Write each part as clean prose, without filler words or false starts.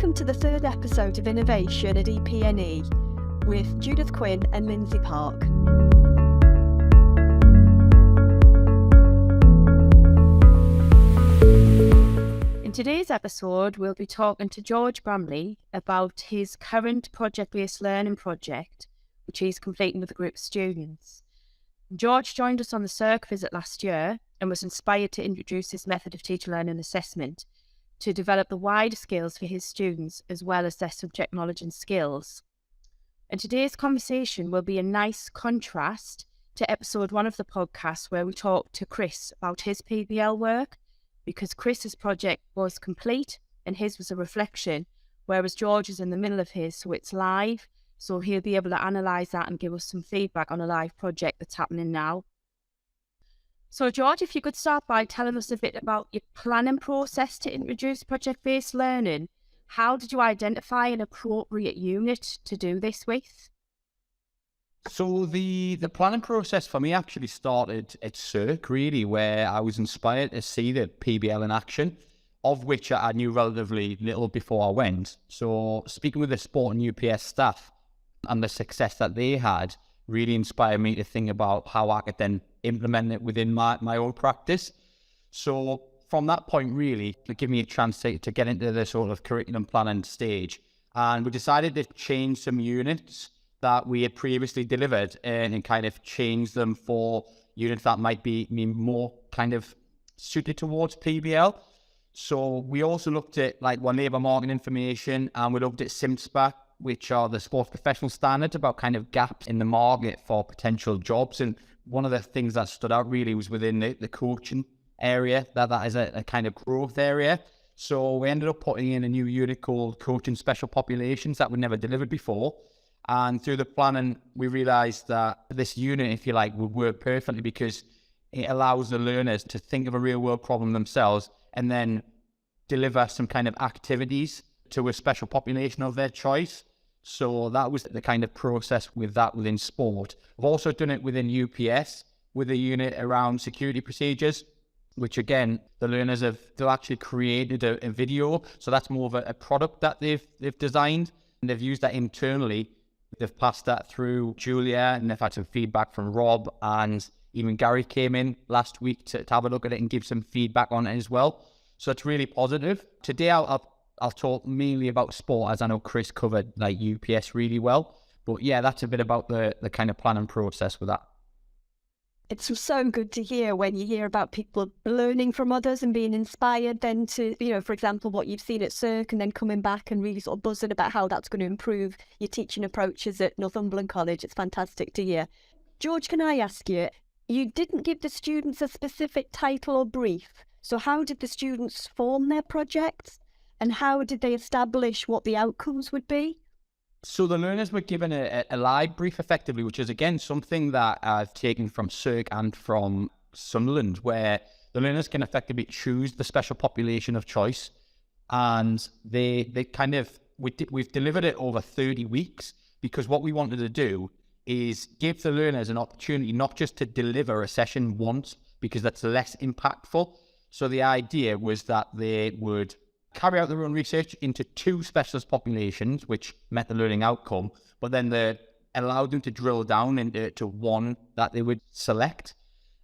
Welcome to the third episode of Innovation at EPNE with Judith Quinn and Lindsay Park. In today's episode, we'll be talking to George Bramley about his current project-based learning project, which he's completing with a group of students. George joined us on the Circ visit last year and was inspired to introduce his method of teacher learning assessment to develop the wider skills for his students as well as their subject knowledge and skills. And today's conversation will be a nice contrast to episode 1 of the podcast where we talked to Chris about his PBL work, because Chris's project was complete and his was a reflection, whereas George is in the middle of his, so it's live, so he'll be able to analyse that and give us some feedback on a live project that's happening now. So George, if you could start by telling us a bit about your planning process to introduce project-based learning. How did you identify an appropriate unit to do this with? So the planning process for me actually started at Circ, really, where I was inspired to see the PBL in action, of which I knew relatively little before I went. So speaking with the sport and UPS staff and the success that they had really inspired me to think about how I could then implement it within my own practice. So from that point, really, it gave me a chance to get into the sort of curriculum planning stage. And we decided to change some units that we had previously delivered and kind of change them for units that might be more kind of suited towards PBL. So we also looked at like one labour market information, and we looked at SIMSPA, which are the sports professional standards about kind of gaps in the market for potential jobs. And one of the things that stood out really was within the coaching area, that is a kind of growth area. So we ended up putting in a new unit called Coaching Special Populations that we never delivered before. And through the planning, we realised that this unit, if you like, would work perfectly because it allows the learners to think of a real world problem themselves and then deliver some kind of activities to a special population of their choice. So that was the kind of process with that within sport. I've also done it within UPS with a unit around security procedures, which again, the learners they've actually created a video. So that's more of a product that they've designed, and they've used that internally. They've passed that through Julia, and they've had some feedback from Rob, and even Gary came in last week to have a look at it and give some feedback on it as well. So it's really positive. Today I'll talk mainly about sport, as I know Chris covered like UPS really well. But yeah, that's a bit about the kind of planning process with that. It's so good to hear when you hear about people learning from others and being inspired then to, for example, what you've seen at Circ and then coming back and really sort of buzzing about how that's going to improve your teaching approaches at Northumberland College. It's fantastic to hear. George, can I ask you, you didn't give the students a specific title or brief. So how did the students form their projects? And how did they establish what the outcomes would be? So the learners were given a live brief effectively, which is again something that I've taken from Circ and from Sunderland, where the learners can effectively choose the special population of choice. And they kind of, we've delivered it over 30 weeks because what we wanted to do is give the learners an opportunity not just to deliver a session once, because that's less impactful. So the idea was that they would carry out their own research into 2 specialist populations, which met the learning outcome, but then they allowed them to drill down into one that they would select.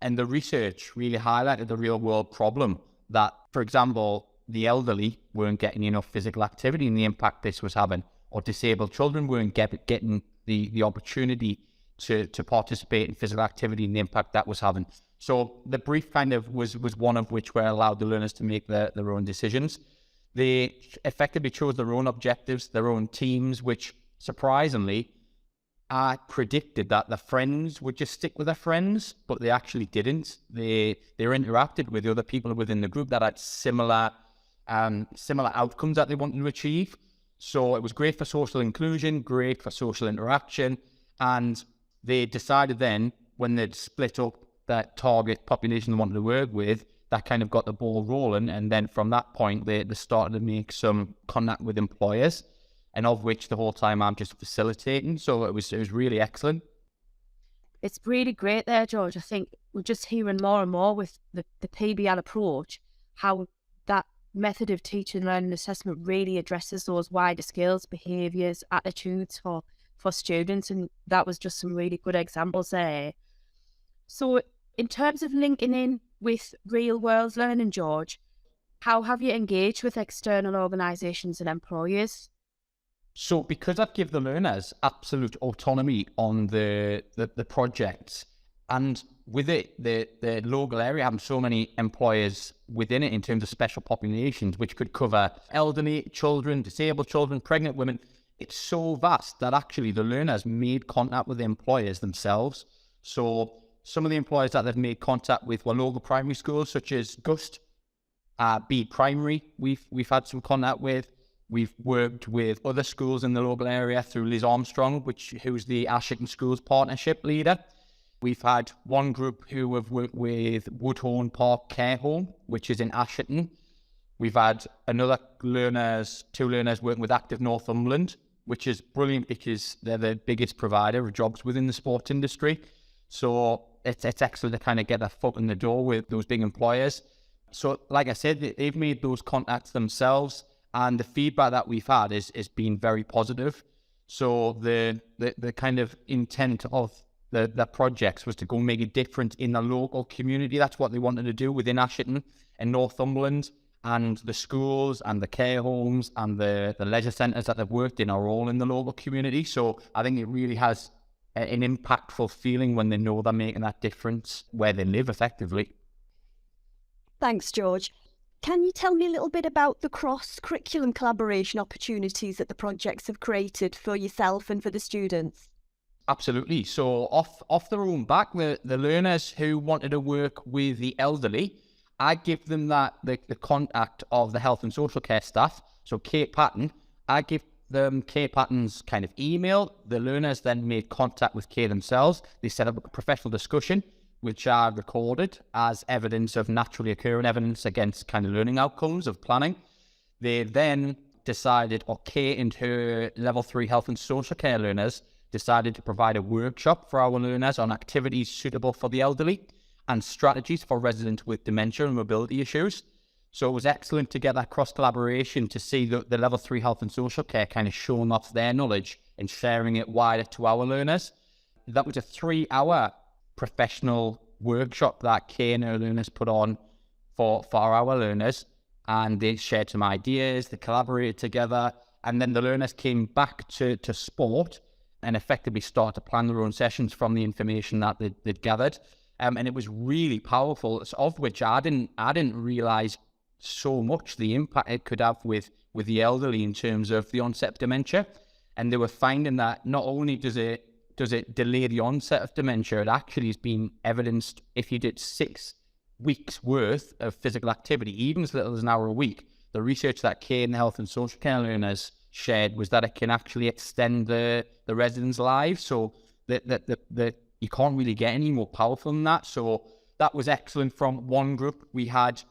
And the research really highlighted the real world problem that, for example, the elderly weren't getting enough physical activity and the impact this was having, or disabled children weren't getting the opportunity to participate in physical activity and the impact that was having. So the brief kind of was one of which were allowed the learners to make their own decisions. They effectively chose their own objectives, their own teams, which surprisingly, I predicted that the friends would just stick with their friends, but they actually didn't. They interacted with the other people within the group that had similar outcomes that they wanted to achieve. So it was great for social inclusion, great for social interaction, and they decided then when they'd split up that target population they wanted to work with, that kind of got the ball rolling. And then from that point, they started to make some contact with employers, and of which the whole time I'm just facilitating. So it was really excellent. It's really great there, George. I think we're just hearing more and more with the PBL approach, how that method of teaching, learning, assessment really addresses those wider skills, behaviours, attitudes for students, and that was just some really good examples there. So in terms of linking in with real world learning, George, how have you engaged with external organisations and employers? So because I've given the learners absolute autonomy on the projects, and with it, the local area having so many employers within it in terms of special populations, which could cover elderly children, disabled children, pregnant women, it's so vast that actually the learners made contact with the employers themselves. So some of the employers that they've made contact with were local primary schools such as Gust, B Primary, we've had some contact with. We've worked with other schools in the local area through Liz Armstrong, who's the Ashington Schools Partnership leader. We've had one group who have worked with Woodhorn Park Care Home, which is in Ashington. We've had two learners working with Active Northumberland, which is brilliant because they're the biggest provider of jobs within the sports industry. So it's excellent to kind of get a foot in the door with those big employers. So like I said, they've made those contacts themselves, and the feedback that we've had is been very positive. So the kind of intent of the projects was to go make a difference in the local community. That's what they wanted to do within Ashington and Northumberland, and the schools and the care homes and the leisure centres that they've worked in are all in the local community. So I think it really has an impactful feeling when they know they're making that difference where they live effectively. Thanks, George. Can you tell me a little bit about the cross-curriculum collaboration opportunities that the projects have created for yourself and for the students? Absolutely. So off their own back, the learners who wanted to work with the elderly, I give them the contact of the health and social care staff. So Kate Patton, I give them Kate Patton's kind of email. The learners then made contact with Kate themselves. They set up a professional discussion, which are recorded as evidence of naturally occurring evidence against kind of learning outcomes of planning. They then decided, or Kate and her level 3 health and social care learners decided to provide a workshop for our learners on activities suitable for the elderly and strategies for residents with dementia and mobility issues. So it was excellent to get that cross-collaboration to see the level 3 health and social care kind of showing off their knowledge and sharing it wider to our learners. That was a 3-hour professional workshop that Kay and her learners put on for our learners, and they shared some ideas, they collaborated together, and then the learners came back to sport and effectively started to plan their own sessions from the information that they'd gathered. And it was really powerful, of which I didn't realise so much the impact it could have with the elderly in terms of the onset of dementia. And they were finding that not only does it delay the onset of dementia, it actually has been evidenced if you did 6 weeks worth of physical activity, even as little as an hour a week. The research that Kay and the health and social care learners shared was that it can actually extend the residents' lives. So that you can't really get any more powerful than that. So that was excellent from one group. We had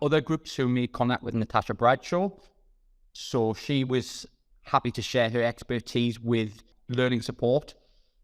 other groups who made contact with Natasha Bradshaw. So she was happy to share her expertise with learning support,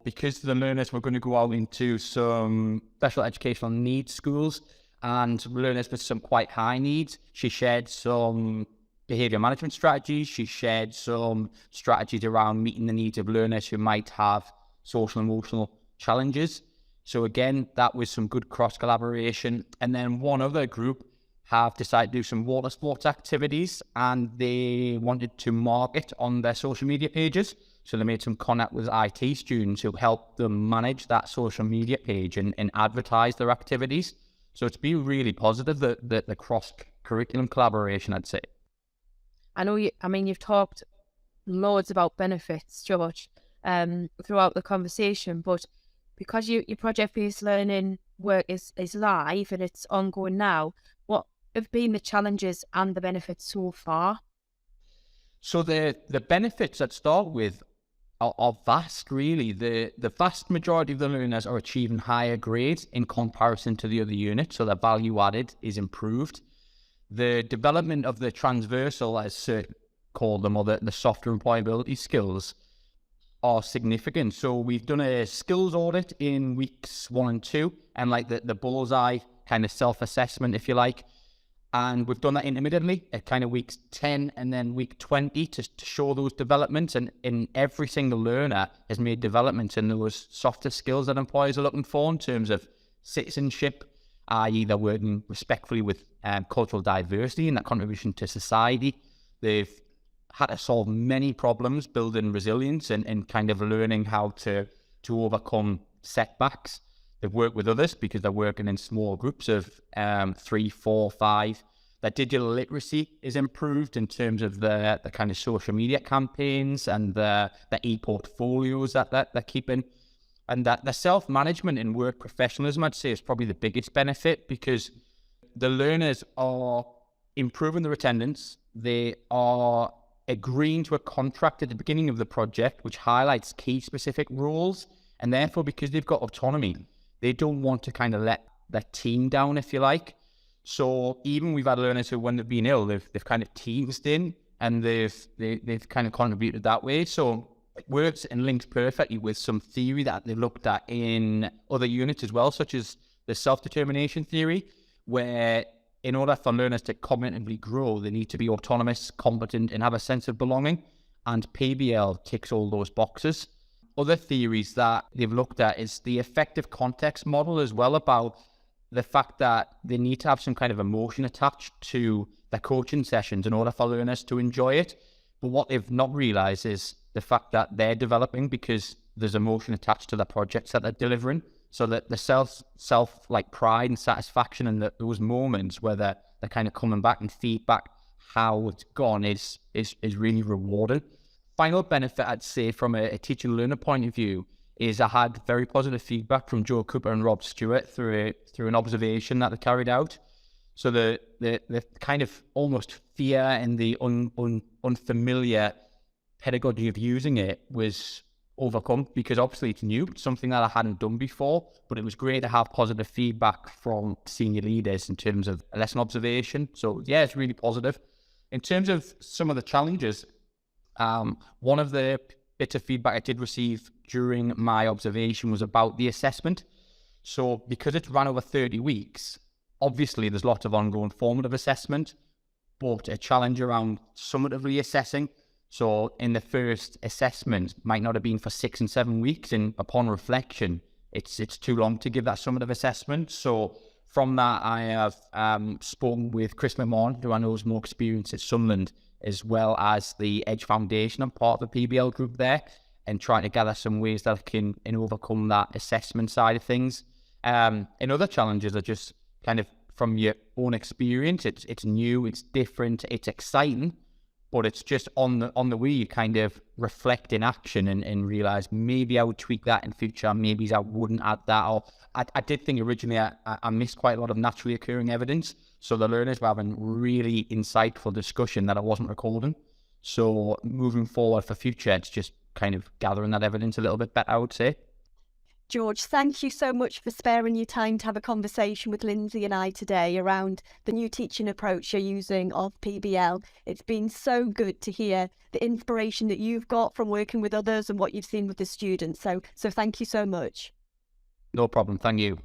because the learners were going to go out into some special educational needs schools and learners with some quite high needs. She shared some behaviour management strategies. She shared some strategies around meeting the needs of learners who might have social and emotional challenges. So again, that was some good cross-collaboration. And then one other group have decided to do some water sports activities, and they wanted to market on their social media pages. So they made some contact with IT students who helped them manage that social media page and advertise their activities. So it's been really positive, the cross-curriculum collaboration, I'd say. I know you've talked loads about benefits, George, throughout the conversation, but because your project-based learning work is live and it's ongoing now, what have been the challenges and the benefits so far? So the benefits that start with are vast, really. The vast majority of the learners are achieving higher grades in comparison to the other units, so their value added is improved. The development of the transversal, as Sir called them, or the softer employability skills, are significant. So we've done a skills audit in weeks 1 and 2, and like the bullseye kind of self-assessment, if you like. And we've done that intermittently at kind of weeks 10 and then week 20 to show those developments. And in every single learner has made developments in those softer skills that employers are looking for in terms of citizenship, i.e. they're working respectfully with cultural diversity and that contribution to society. They've had to solve many problems, building resilience and kind of learning how to overcome setbacks. They've worked with others because they're working in small groups of 3, 4, 5. Their digital literacy is improved in terms of the kind of social media campaigns and the e-portfolios that they're keeping. And that the self-management and work professionalism, I'd say, is probably the biggest benefit, because the learners are improving their attendance. They are agreeing to a contract at the beginning of the project, which highlights key specific roles. And therefore, because they've got autonomy, they don't want to kind of let their team down, if you like. So even we've had learners who, when they've been ill, they've kind of teased in and they've kind of contributed that way. So it works and links perfectly with some theory that they looked at in other units as well, such as the self-determination theory, where in order for learners to cognitively grow, they need to be autonomous, competent, and have a sense of belonging. And PBL ticks all those boxes. Other theories that they've looked at is the effective context model as well, about the fact that they need to have some kind of emotion attached to their coaching sessions in order for learners to enjoy it. But what they've not realised is the fact that they're developing because there's emotion attached to the projects that they're delivering. So that the self like pride and satisfaction and those moments where they're kind of coming back and feedback how it's gone is really rewarding. Final benefit, I'd say, from a teacher learner point of view, is I had very positive feedback from Joe Cooper and Rob Stewart through an observation that they carried out. So the kind of almost fear and the unfamiliar pedagogy of using it was overcome, because obviously it's new, something that I hadn't done before, but it was great to have positive feedback from senior leaders in terms of lesson observation. So yeah, it's really positive. In terms of some of the challenges, one of the bits of feedback I did receive during my observation was about the assessment. So because it's ran over 30 weeks, obviously there's lots of ongoing formative assessment, but a challenge around summatively assessing. So in the first assessment might not have been for 6 and 7 weeks, and upon reflection, it's too long to give that summative assessment. So from that, I have spoken with Chris McMahon, who I know is more experienced at Sunderland, as well as the Edge Foundation. I'm part of the PBL group there, and trying to gather some ways that I can overcome that assessment side of things. And other challenges are just kind of from your own experience. It's new, it's different, it's exciting, but it's just on the way you kind of reflect in action and realize maybe I would tweak that in future, maybe I wouldn't add that. Or I did think originally I missed quite a lot of naturally occurring evidence. So the learners were having really insightful discussion that I wasn't recording. So moving forward for future, it's just kind of gathering that evidence a little bit better, I would say. George, thank you so much for sparing your time to have a conversation with Lindsay and I today around the new teaching approach you're using of PBL. It's been so good to hear the inspiration that you've got from working with others and what you've seen with the students. So thank you so much. No problem. Thank you.